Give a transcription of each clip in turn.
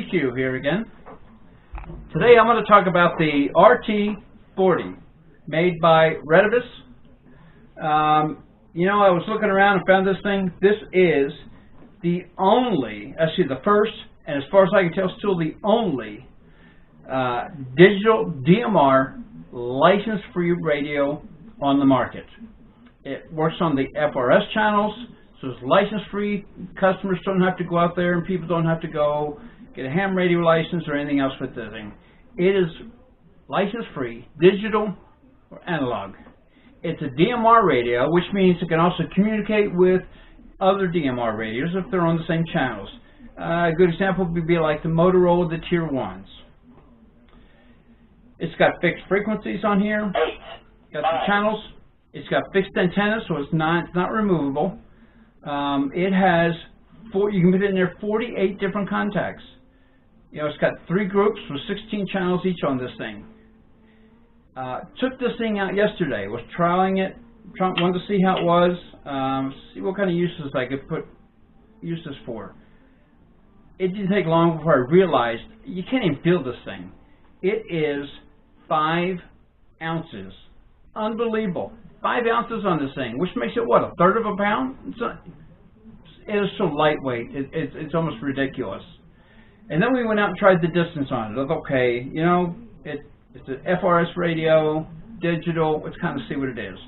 HQ here again. Today I'm going to talk about the RT40 made by Retevis. You know, I was looking around and found this thing. This is the only, actually the first, and as far as I can tell, still the only digital DMR license-free radio on the market. It works on the FRS channels, so it's license-free. Customers don't have to go out there, and people don't have to go get a ham radio license or anything else with the thing. It is license-free, digital or analog. It's a DMR radio, which means it can also communicate with other DMR radios if they're on the same channels. A good example would be like the Motorola, the Tier 1s. It's got fixed frequencies on here. Got the channels. It's got fixed antennas, so it's not removable. It has you can put in there 48 different contacts. You know, it's got 3 groups with 16 channels each on this thing. Took this thing out yesterday. Was trialing it. Wanted to see how it was. See what kind of uses I could use this for. It didn't take long before I realized you can't even feel this thing. It is 5 ounces. Unbelievable. 5 ounces on this thing, which makes it, what, a third of a pound? It is so lightweight, it's almost ridiculous. And then we went out and tried the distance on it. Okay, you know, it's an FRS radio, digital, let's kind of see what it is.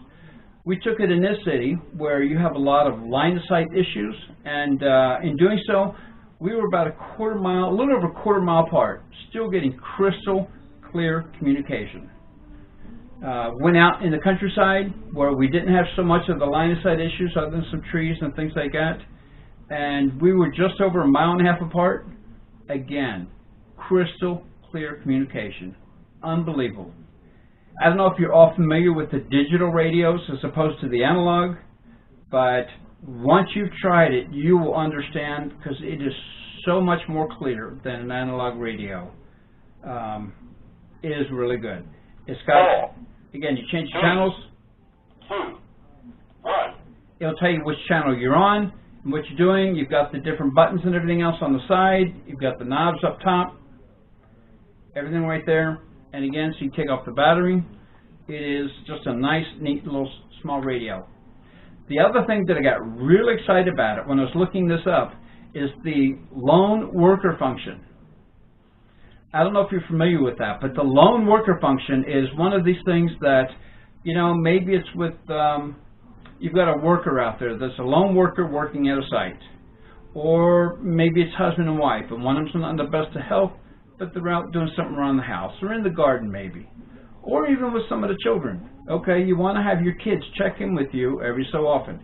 We took it in this city where you have a lot of line-of-sight issues, and in doing so, we were about a little over a quarter mile apart, still getting crystal clear communication. Went out in the countryside where we didn't have so much of the line-of-sight issues other than some trees and things like that, and we were just over 1.5 miles apart. Again, crystal clear communication. Unbelievable. I don't know if you're all familiar with the digital radios as opposed to the analog, but once you've tried it, you will understand, because it is so much more clear than an analog radio. It is really good. It's got, again, you change channels. 2, 1. It'll tell you which channel you're on and what you're doing. You've got the different buttons and everything else on the side. You've got the knobs up top. Everything right there. And again, so you take off the battery. It is just a nice, neat little small radio. The other thing that I got really excited about it when I was looking this up is the lone worker function. I don't know if you're familiar with that, but the lone worker function is one of these things that, you know, maybe it's with, you've got a worker out there that's a lone worker working at a site. Or maybe it's husband and wife, and one of them's not in the best of health, but they're out doing something around the house, or in the garden maybe. Or even with some of the children. Okay, you want to have your kids check in with you every so often.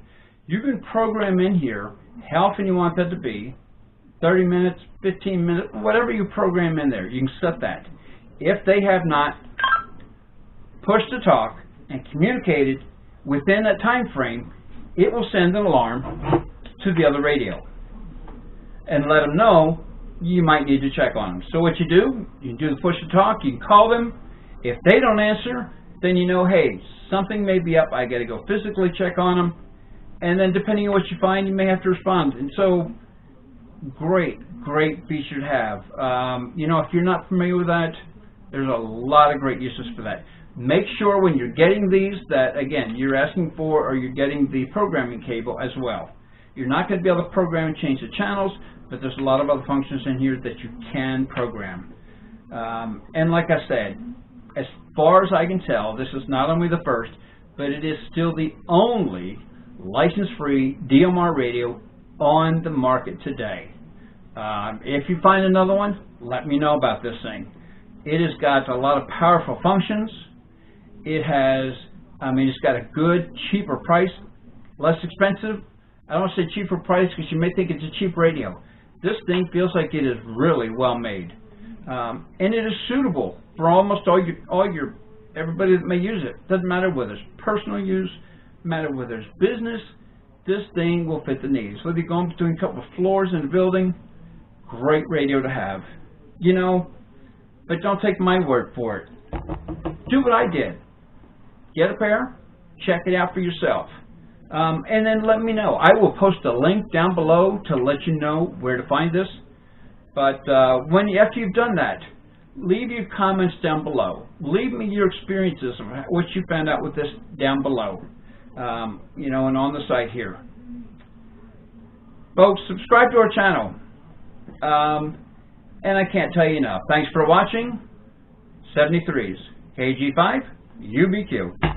You can program in here how often you want that to be, 30 minutes, 15 minutes, whatever you program in there, you can set that. If they have not pushed to talk and communicated within that time frame, it will send an alarm to the other radio and let them know you might need to check on them. So what you do the push to talk, you can call them. If they don't answer, then you know, hey, something may be up, I got to go physically check on them. And then depending on what you find, you may have to respond. And so, great feature to have. You know, if you're not familiar with that, there's a lot of great uses for that. Make sure when you're getting these that, again, you're asking for or you're getting the programming cable as well. You're not going to be able to program and change the channels, but there's a lot of other functions in here that you can program. And like I said, as far as I can tell, this is not only the first, but it is still the only license-free DMR radio on the market today. If you find another one, let me know about this thing. It has got a lot of powerful functions. It has, it's got a good, cheaper price, less expensive. I don't want to say cheaper price because you may think it's a cheap radio. This thing feels like it is really well made. And it is suitable for almost everybody that may use it. Doesn't matter whether it's personal use, matter whether it's business, this thing will fit the needs. Whether you're going between a couple of floors in a building, great radio to have. You know, but don't take my word for it. Do what I did. Get a pair, check it out for yourself. And then let me know. I will post a link down below to let you know where to find this. But after you've done that, leave your comments down below. Leave me your experiences of what you found out with this down below, you know, and on the site here. Folks, subscribe to our channel. And I can't tell you enough. Thanks for watching. 73s, KG5, UBQ.